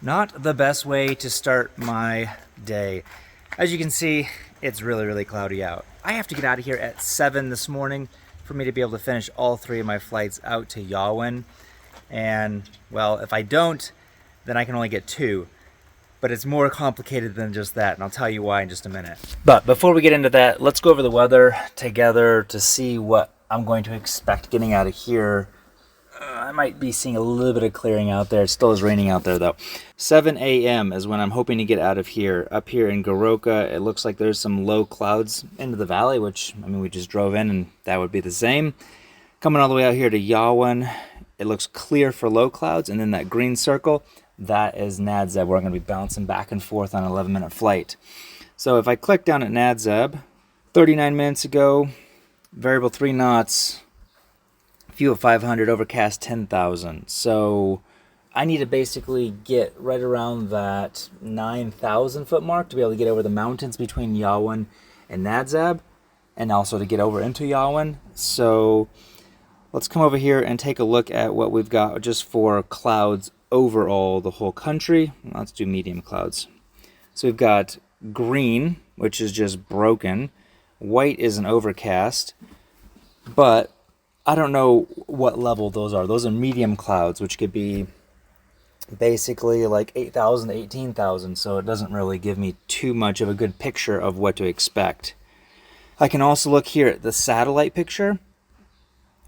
Not the best way to start my day. As you can see, it's really cloudy out. I have to get out of here at 7 this morning for me to be able to finish all 3 of my flights out to Yawin. And, well, if I don't, then I can only get 2. But it's more complicated than just that, and I'll tell you why in just a minute. But before we get into that, let's go over the weather together to see what I'm going to expect getting out of here. I might be seeing a little bit of clearing out there. It still is raining out there though. 7 a.m. is when I'm hoping to get out of here. Up here in Goroka, it looks like there's some low clouds into the valley, which, I mean, we just drove in and that would be the same. Coming all the way out here to Yawin, it looks clear for low clouds, and then that green circle, that is Nadzeb, where I'm going to be bouncing back and forth on an 11-minute flight. So if I click down at Nadzeb, 39 minutes ago, variable 3 knots, fuel 500, overcast 10,000. So I need to basically get right around that 9,000 foot mark to be able to get over the mountains between Yawin and Nadzeb, and also to get over into Yawin. So let's come over here and take a look at what we've got just for clouds overall, the whole country. Let's do medium clouds. So we've got green, which is just broken. White is an overcast, but I don't know what level those are. Those are medium clouds, which could be basically like 8,000 to 18,000, so it doesn't really give me too much of a good picture of what to expect. I can also look here at the satellite picture,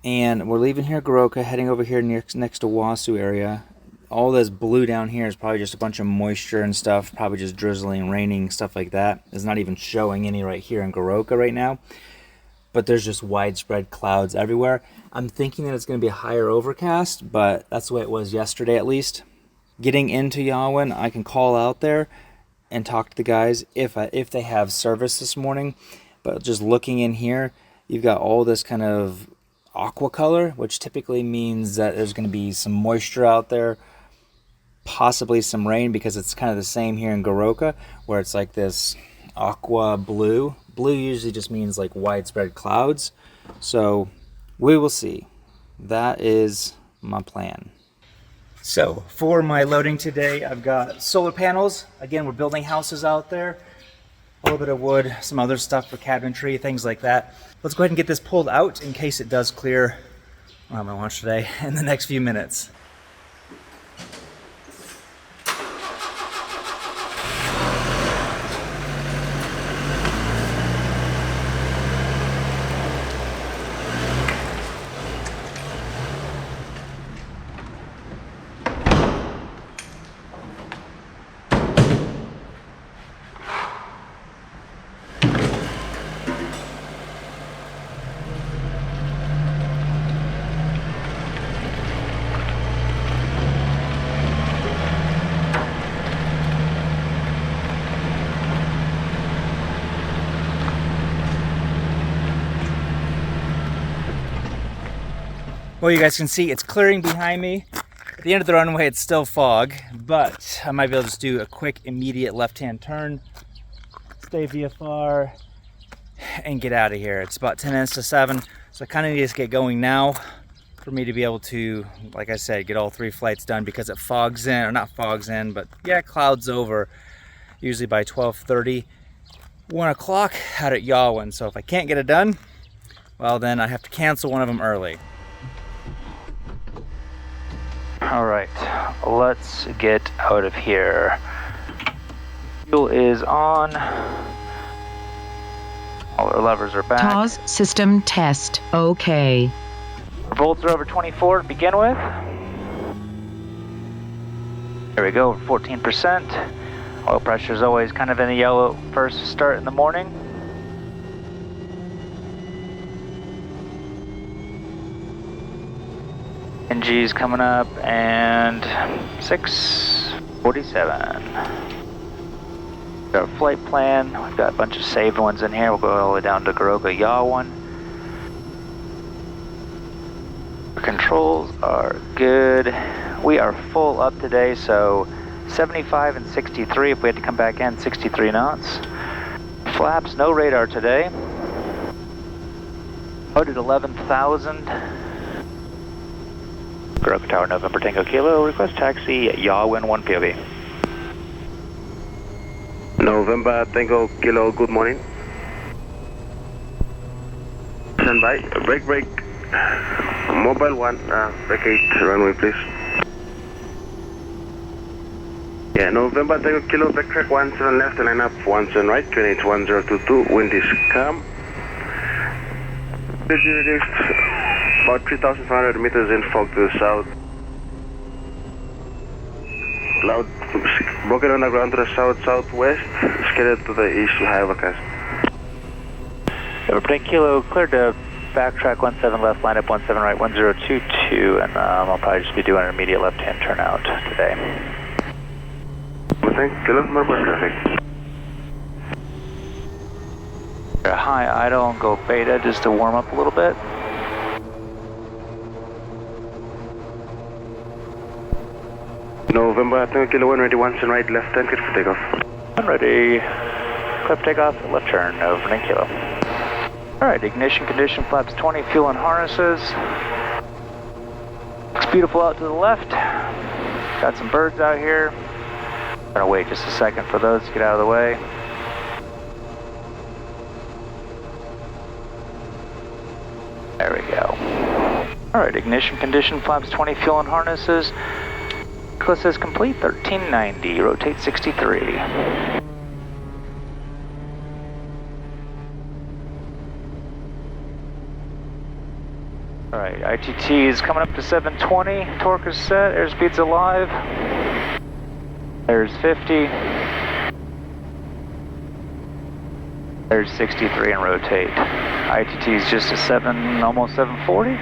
and we're leaving here Goroka, heading over here next to Wasu area. All this blue down here is probably just a bunch of moisture and stuff, probably just drizzling, raining, stuff like that. It's not even showing any right here in Goroka right now. But there's just widespread clouds everywhere. I'm thinking that it's going to be a higher overcast, but that's the way it was yesterday at least. Getting into Yawin, I can call out there and talk to the guys if they have service this morning. But just looking in here, you've got all this kind of aqua color, which typically means that there's going to be some moisture out there, possibly some rain, because it's kind of the same here in Goroka, where it's like this aqua blue. Blue usually just means like widespread clouds. So we will see. That is my plan. So for my loading today, I've got solar panels. Again, we're building houses out there. A little bit of wood, some other stuff for cabinetry, things like that. Let's go ahead and get this pulled out in case it does clear on my launch today in the next few minutes. Well, you guys can see it's clearing behind me. At the end of the runway, it's still fog, but I might be able to just do a quick, immediate left-hand turn, stay VFR, and get out of here. It's about 10 minutes to 7, so I kind of need to get going now for me to be able to, like I said, get all 3 flights done, because it fogs in, or not fogs in, but yeah, clouds over, usually by 12:30, 1 o'clock out at Yawin. So if I can't get it done, well, then I have to cancel one of them early. All right, let's get out of here. Fuel is on. All our levers are back. TOS system test. Okay. Our volts are over 24 to begin with. There we go, 14%. Oil pressure is always kind of in the yellow first start in the morning. NG's coming up, and 6:47. Our flight plan, we've got a bunch of saved ones in here. We'll go all the way down to Goroka Yawin. Our controls are good. We are full up today, so 75 and 63. If we had to come back in, 63 knots. Flaps, no radar today. Loaded 11,000. Goroka Tower, November Tango Kilo, request taxi at Yawin 1 POV. November Tango Kilo, good morning. Stand by, break. Mobile 1, break 8, runway please. Yeah, November Tango Kilo, backtrack 17 left and line up 17 right, 281022, wind is calm. Reduced about 3,500 meters in fog to the south. Cloud broken on the ground to the south-southwest, scattered to the east with high overcast. November Kilo, cleared to backtrack 17 left, line up 17 right, 1022, and I'll probably just be doing an immediate left-hand turnout today. Thank you, November traffic. High idle and go beta just to warm up a little bit. November Tango Kilo 1 ready, 1 right, left turn, clear for takeoff. 1 ready, clear for takeoff, left turn, November Kilo. Alright, ignition condition, flaps 20, fuel and harnesses. Looks beautiful out to the left. Got some birds out here. I'm gonna wait just a second for those to get out of the way. There we go. Alright, ignition condition, flaps 20, fuel and harnesses. Checklist is complete, 1390, rotate 63. Alright, ITT is coming up to 720, torque is set, airspeed's alive. There's 50. There's 63 and rotate. ITT is just a 7, almost 740.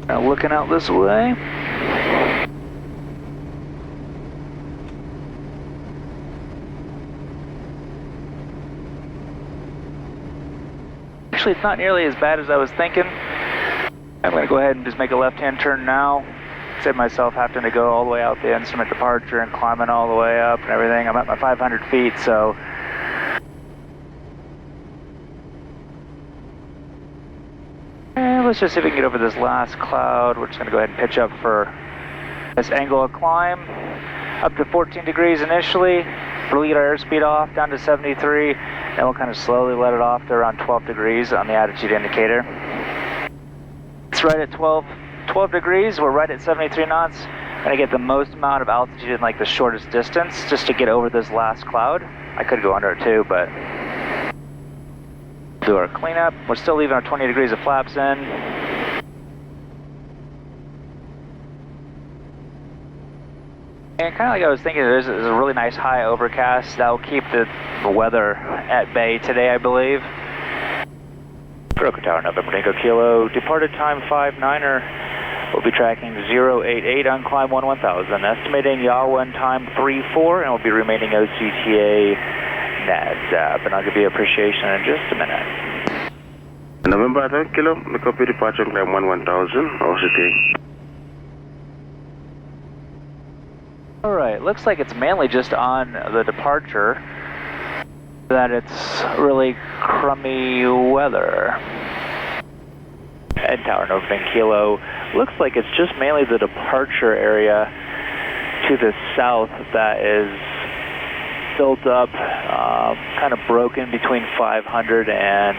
Now looking out this way. Actually, it's not nearly as bad as I was thinking. I'm going to go ahead and just make a left-hand turn now. Save myself having to go all the way out the instrument departure and climbing all the way up and everything. I'm at my 500 feet, so... And let's just see if we can get over this last cloud. We're just going to go ahead and pitch up for this angle of climb. Up to 14 degrees initially. We'll lead our airspeed off down to 73. And we'll kind of slowly let it off to around 12 degrees on the attitude indicator. It's right at 12 degrees. We're right at 73 knots. I'm going to get the most amount of altitude in like the shortest distance just to get over this last cloud. I could go under it too, but... Do our cleanup. We're still leaving our 20 degrees of flaps in. And kind of like I was thinking, there's a really nice high overcast that will keep the weather at bay today, I believe. Broker Tower, November Tango Kilo, departed time 59er. We'll be tracking 088 on climb 1000. Estimating yaw 1 time 34, and we'll be remaining OCTA NASDAP. And I'll give you appreciation in just a minute. November Tango Kilo, the copy departure climb 1000, OCTA. Alright, looks like it's mainly just on the departure that it's really crummy weather. Ed Tower, November Kilo, looks like it's just mainly the departure area to the south that is built up, kind of broken between 500 and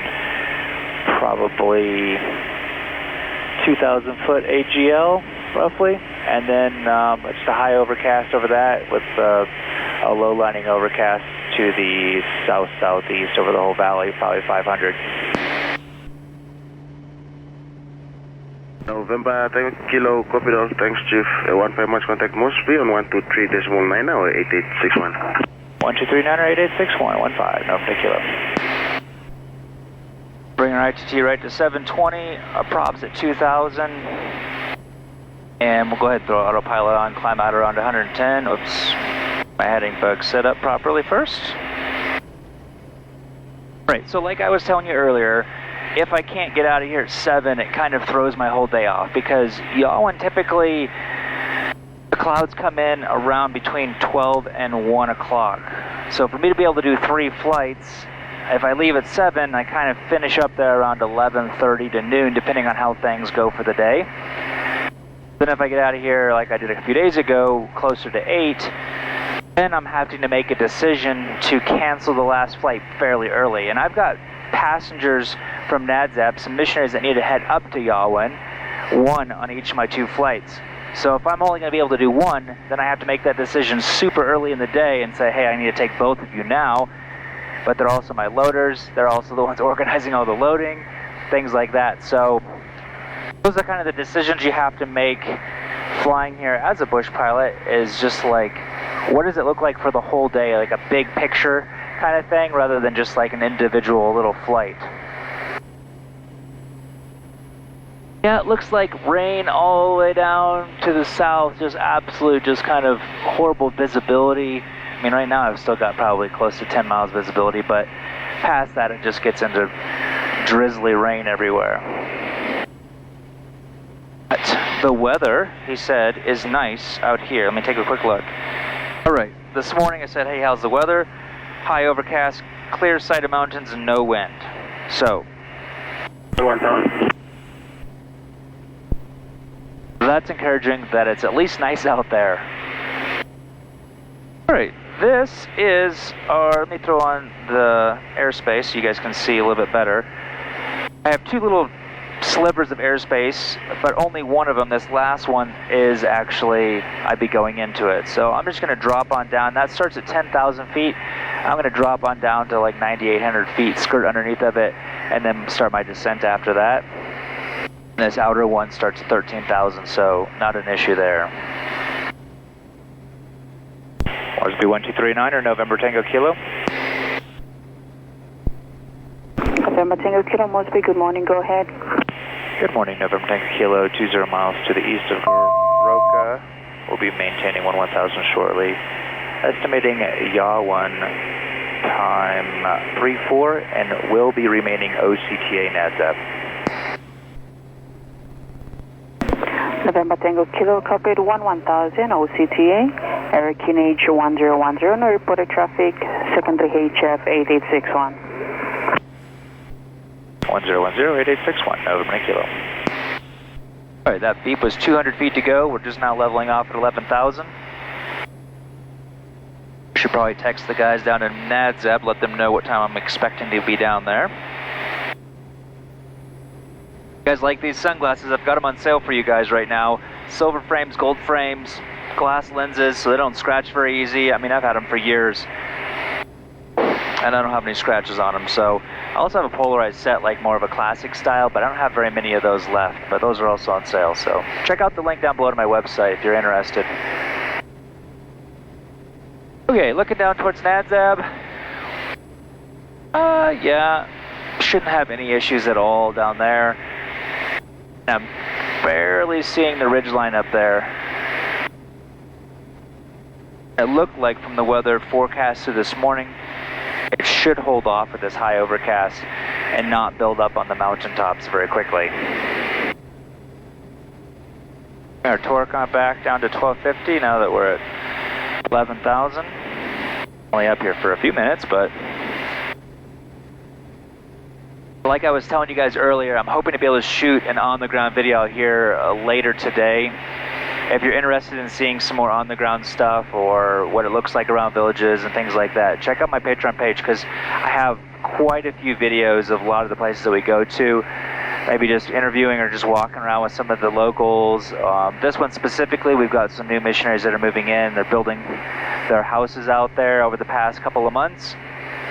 probably 2,000 foot AGL, roughly. And then it's the high overcast over that with a low lining overcast to the south-southeast over the whole valley, probably 500. November Tango Kilo, copy all, thanks Chief. 15 much contact Mosby on 123.9 or 8861. 123.9 or 8861, 15, November Kilo. Bring our ITT right to 720, our probs at 2,000. And we'll go ahead and throw autopilot on, climb out around 110. Oops, my heading bug set up properly first. Right, so like I was telling you earlier, if I can't get out of here at 7, it kind of throws my whole day off because yawing typically, the clouds come in around between 12 and 1 o'clock. So for me to be able to do 3 flights, if I leave at 7, I kind of finish up there around 11:30 to noon, depending on how things go for the day. Then if I get out of here like I did a few days ago, closer to 8, then I'm having to make a decision to cancel the last flight fairly early. And I've got passengers from NADZAB, some missionaries that need to head up to Yawin, one on each of my 2 flights. So if I'm only going to be able to do one, then I have to make that decision super early in the day and say, hey, I need to take both of you now. But they're also my loaders. They're also the ones organizing all the loading, things like that. So those are kind of the decisions you have to make flying here as a bush pilot, is just like, what does it look like for the whole day, like a big picture kind of thing, rather than just like an individual little flight. Yeah, it looks like rain all the way down to the south, just absolute, just kind of horrible visibility. I mean, right now I've still got probably close to 10 miles visibility, but past that it just gets into drizzly rain everywhere. But the weather, he said, is nice out here. Let me take a quick look. All right, this morning I said, hey, how's the weather? High overcast, clear sight of mountains, and no wind. So, that's encouraging that it's at least nice out there. All right, this is our, let me throw on the airspace so you guys can see a little bit better. I have 2 little slivers of airspace, but only one of them, this last one, is actually, I'd be going into it. So I'm just gonna drop on down. That starts at 10,000 feet. I'm gonna drop on down to like 9,800 feet, skirt underneath of it, and then start my descent after that. And this outer one starts at 13,000, so not an issue there. Mosby 1239 or November Tango Kilo. November Tango Kilo, Mosby, good morning, go ahead. Good morning, November Tango Kilo, 20 miles to the east of Roca. We'll be maintaining 11,000 shortly. Estimating Yawin time 34 and will be remaining OCTA NADZAB. November Tango Kilo, copied 11,000 OCTA, American H1010, no reported traffic, secondary HF 8861. 1010-8861, November Kilo. All right, that beep was 200 feet to go. We're just now leveling off at 11,000. Should probably text the guys down in NADZAB, let them know what time I'm expecting to be down there. You guys like these sunglasses? I've got them on sale for you guys right now. Silver frames, gold frames, glass lenses, so they don't scratch very easy. I mean, I've had them for years, and I don't have any scratches on them. So I also have a polarized set, like more of a classic style, but I don't have very many of those left, but those are also on sale. So check out the link down below to my website if you're interested. Okay, looking down towards NADZAB. Yeah, shouldn't have any issues at all down there. I'm barely seeing the ridgeline up there. It looked like from the weather forecast this morning, it should hold off with this high overcast and not build up on the mountaintops very quickly. Our torque on back down to 1250 now that we're at 11,000. Only up here for a few minutes, but like I was telling you guys earlier, I'm hoping to be able to shoot an on-the-ground video here later today. If you're interested in seeing some more on-the-ground stuff or what it looks like around villages and things like that, check out my Patreon page, because I have quite a few videos of a lot of the places that we go to. Maybe just interviewing or just walking around with some of the locals. This one specifically, we've got some new missionaries that are moving in. They're building their houses out there over the past couple of months.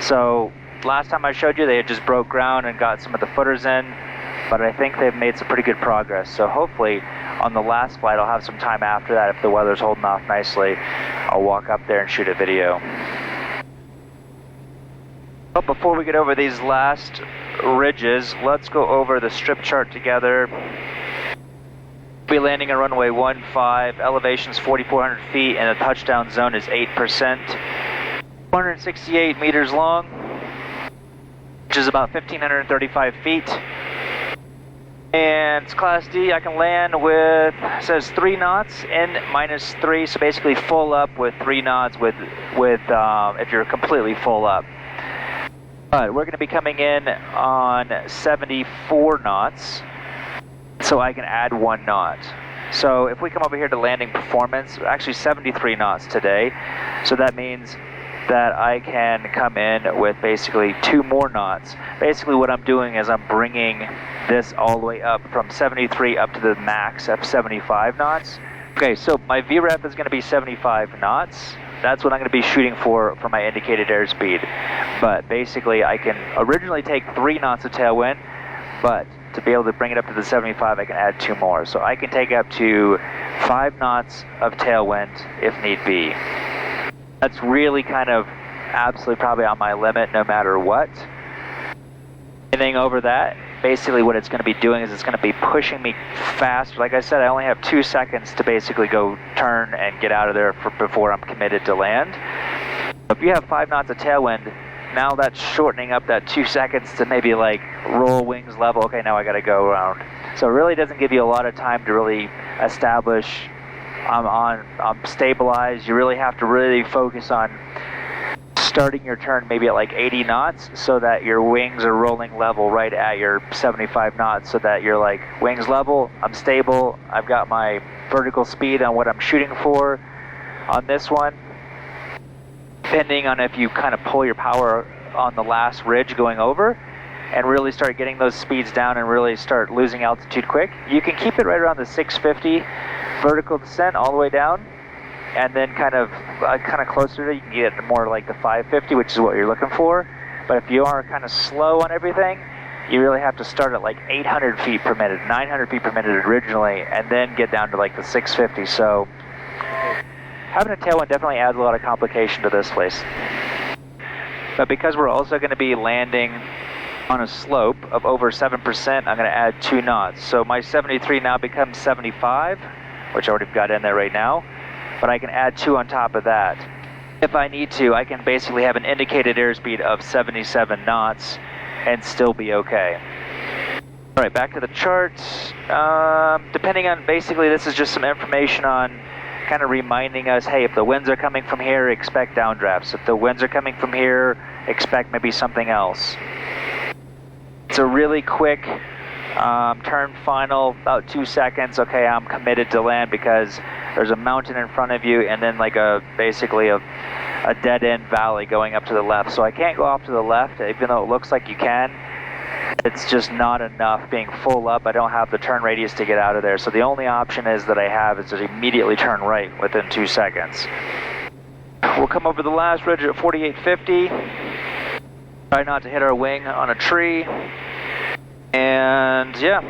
So last time I showed you, they had just broke ground and got some of the footers in, but I think they've made some pretty good progress. So hopefully on the last flight, I'll have some time after that. If the weather's holding off nicely, I'll walk up there and shoot a video. But before we get over these last ridges, let's go over the strip chart together. We'll be landing on runway 15, elevation's 4,400 feet, and the touchdown zone is 8%. 168 meters long, which is about 1,535 feet. And it's Class D. I can land with, it says 3 knots in -3, so basically full up with 3 knots with if you're completely full up. But we're going to be coming in on 74 knots, so I can add 1 knot. So if we come over here to landing performance, actually 73 knots today. So that means that I can come in with basically 2 more knots. Basically what I'm doing is I'm bringing this all the way up from 73 up to the max of 75 knots. Okay, so my VREF is going to be 75 knots. That's what I'm going to be shooting for my indicated airspeed. But basically I can originally take 3 knots of tailwind, but to be able to bring it up to the 75, I can add 2 more. So I can take up to 5 knots of tailwind if need be. That's really kind of absolutely probably on my limit no matter what. Anything over that, basically what it's going to be doing is it's going to be pushing me fast. Like I said, I only have 2 seconds to basically go turn and get out of there before I'm committed to land. If you have 5 knots of tailwind, now that's shortening up that 2 seconds to maybe like roll wings level. Okay, now I got to go around. So it really doesn't give you a lot of time to really establish I'm stabilized. You really have to really focus on starting your turn maybe at like 80 knots so that your wings are rolling level right at your 75 knots, so that you're like wings level, I'm stable, I've got my vertical speed on what I'm shooting for on this one. Depending on if you kind of pull your power on the last ridge going over and really start getting those speeds down and really start losing altitude quick, you can keep it right around the 650 vertical descent all the way down, and then kind of closer to it, you can get more like the 550, which is what you're looking for. But if you are kind of slow on everything, you really have to start at like 800 feet per minute, 900 feet per minute originally, and then get down to like the 650. So having a tailwind definitely adds a lot of complication to this place. But because we're also going to be landing on a slope of over 7%, I'm going to add 2 knots. So my 73 now becomes 75, which I already got in there right now, but I can add 2 on top of that. If I need to, I can basically have an indicated airspeed of 77 knots and still be okay. All right, back to the charts. Depending on, basically this is just some information on kind of reminding us, hey, if the winds are coming from here, expect downdrafts. If the winds are coming from here, expect maybe something else. It's a really quick turn final, about 2 seconds. Okay, I'm committed to land because there's a mountain in front of you and then like basically a dead-end valley going up to the left. So I can't go off to the left, even though it looks like you can. It's just not enough. Being full up, I don't have the turn radius to get out of there. So the only option is that I have is to immediately turn right within 2 seconds. We'll come over the last ridge at 4850. Try not to hit our wing on a tree. And yeah,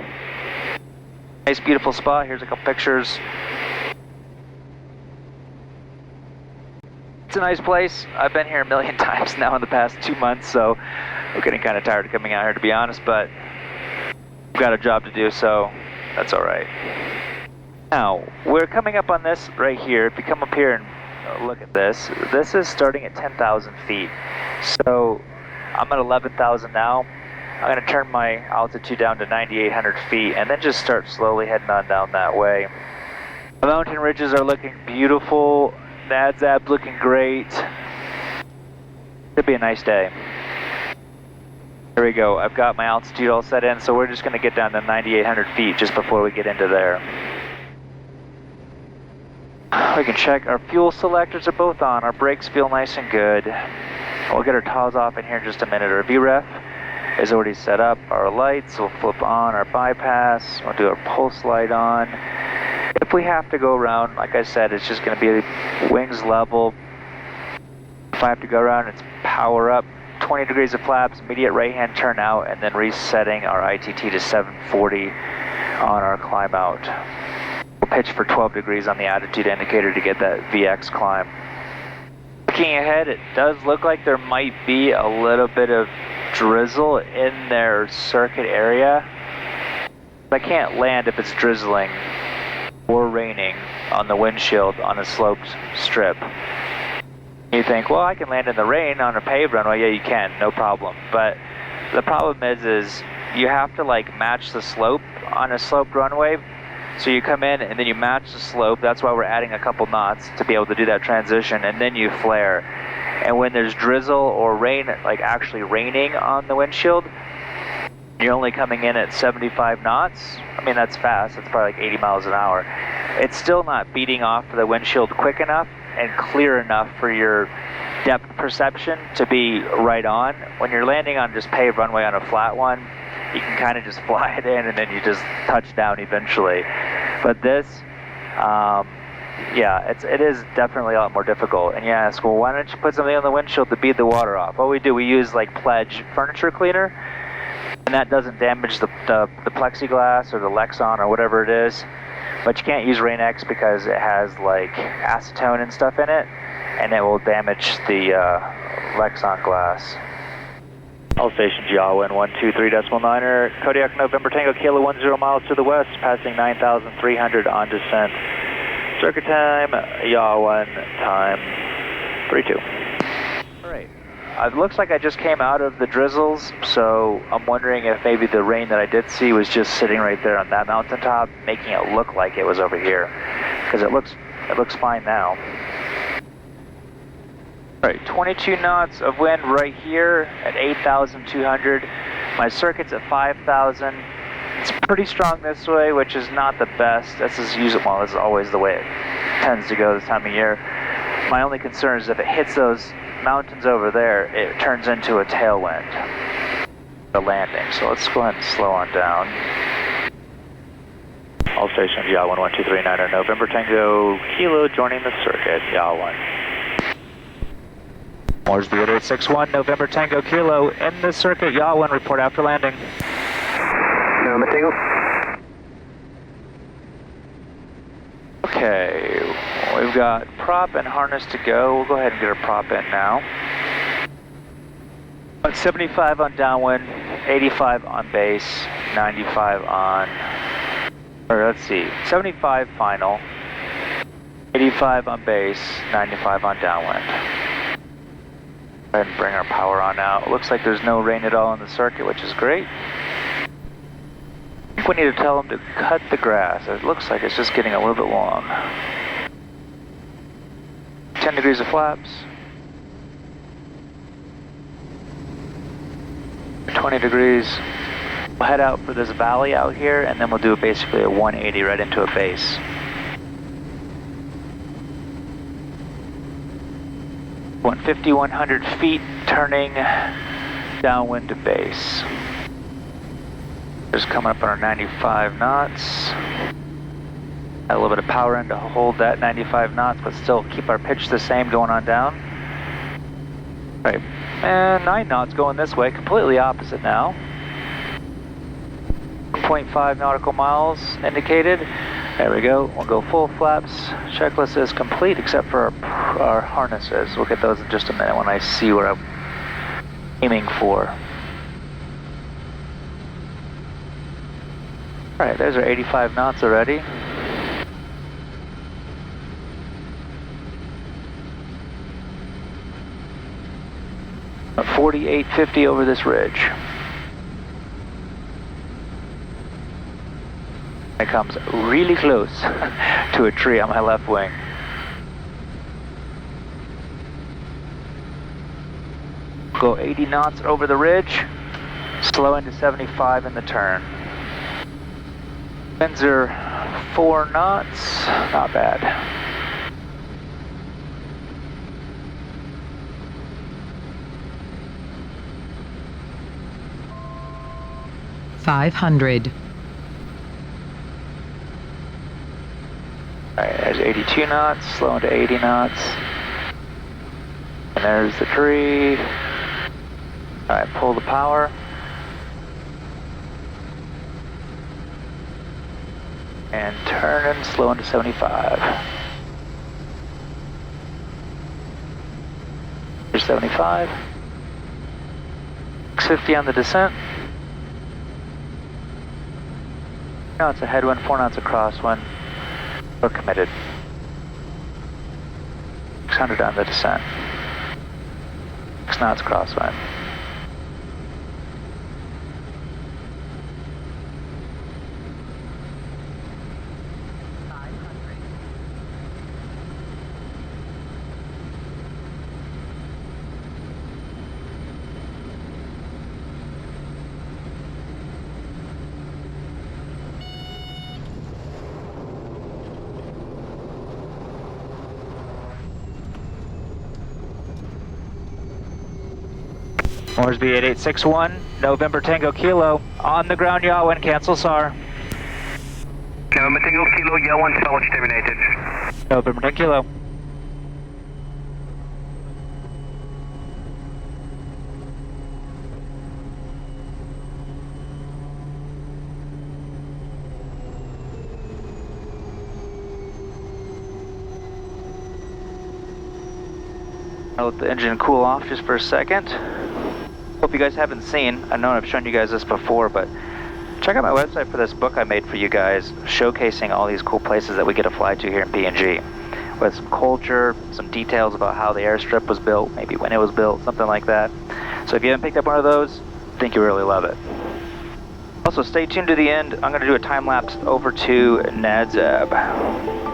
nice beautiful spot. Here's a couple pictures. It's a nice place. I've been here a million times now in the past 2 months, so I'm getting kind of tired of coming out here, to be honest, but we've got a job to do, so that's all right. Now, we're coming up on this right here. If you come up here and look at this, this is starting at 10,000 feet. So I'm at 11,000 now. I'm going to turn my altitude down to 9,800 feet and then just start slowly heading on down that way. The mountain ridges are looking beautiful. The ADZAB's looking great. Should be a nice day. There we go. I've got my altitude all set in, so we're just going to get down to 9,800 feet just before we get into there. We can check our fuel selectors are both on. Our brakes feel nice and good. We'll get our TOS off in here in just a minute. Our VREF is already set up. Our lights will flip on. Our bypass. We'll do our pulse light on. If we have to go around, like I said, it's just going to be wings level. If I have to go around, it's power up, 20 degrees of flaps, immediate right hand turn out, and then resetting our ITT to 740 on our climb out. We'll pitch for 12 degrees on the attitude indicator to get that VX climb. Looking ahead, it does look like there might be a little bit of drizzle in their circuit area. I can't land if it's drizzling or raining on the windshield on a sloped strip. You think, well, I can land in the rain on a paved runway. Yeah, you can, no problem. But the problem is you have to like match the slope on a sloped runway. So you come in and then you match the slope. That's why we're adding a couple knots to be able to do that transition, and then you flare. And when there's drizzle or rain, like actually raining on the windshield, You're only coming in at 75 knots. I mean, that's fast. That's probably like 80 miles an hour. It's still not beating off the windshield quick enough and clear enough for your depth perception to be right on. When you're landing on just paved runway on a flat one, you can kind of just fly it in and then you just touch down eventually. But this, yeah, it is definitely a lot more difficult. And you ask, well, why don't you put something on the windshield to beat the water off? What we do, we use like Pledge furniture cleaner, and that doesn't damage the plexiglass or the Lexan or whatever it is. But you can't use Rain-X because it has like acetone and stuff in it, and it will damage the Lexan glass. All stations, Yahoo, 123.9er, Kodiak November Tango Kilo 10 miles to the west, passing 9,300 on descent. Circuit time, Yahoo, time 32. All right. It looks like I just came out of the drizzles, so I'm wondering if maybe the rain that I did see was just sitting right there on that mountaintop, making it look like it was over here, because it looks fine now. All right, 22 knots of wind right here at 8,200. My circuit's at 5,000. It's pretty strong this way, which is not the best. This is always the way it tends to go this time of year. My only concern is if it hits those mountains over there, it turns into a tailwind, the landing. So let's go ahead and slow on down. All stations, Yahoo 123.9er, November Tango Kilo joining the circuit, Yahoo 1. Mars the 8861, November Tango Kilo in the circuit, Yahoo 1, report after landing. November Tango. Okay, we've got prop and harness to go. We'll go ahead and get our prop in now. About 75 on downwind, 85 on base, 95 on, or let's see, 75 final, 85 on base, 95 on downwind. Go ahead and bring our power on now. It looks like there's no rain at all on the circuit, which is great. I think we need to tell them to cut the grass. It looks like it's just getting a little bit long. 10 degrees of flaps. 20 degrees. We'll head out for this valley out here, and then we'll do basically a 180 right into a base. 150, 100 feet, turning downwind to base. Just coming up on our 95 knots. Add a little bit of power in to hold that 95 knots, but still keep our pitch the same going on down. All right, and 9 knots going this way, completely opposite now. 0.5 nautical miles indicated. There we go, we'll go full flaps. Checklist is complete except for our harnesses. We'll get those in just a minute when I see what I'm aiming for. All right, there's our 85 knots already. At 4850 over this ridge. It comes really close to a tree on my left wing. Go 80 knots over the ridge, slow into 75 in the turn. Winds are 4 knots, not bad. $500. Alright, there's 82 knots, slow into 80 knots. And there's the tree. Alright, pull the power. And turn and slow into 75. Here's 75. 650 on the descent. Now it's a headwind, 4 knots a crosswind. We're committed. 600 on the descent. 6 knots crosswind. Moresby 8861, November Tango Kilo, on the ground yaw 1, cancel SAR. November Tango Kilo, yaw 1, salvage terminated. November Tango Kilo. I'll let the engine cool off just for a second. Hope you guys haven't seen, I know I've shown you guys this before, but check out my website for this book I made for you guys, showcasing all these cool places that we get to fly to here in PNG, with some culture, some details about how the airstrip was built, maybe when it was built, something like that. So if you haven't picked up one of those, I think you really love it. Also, stay tuned to the end. I'm going to do a time lapse over to Nadzab.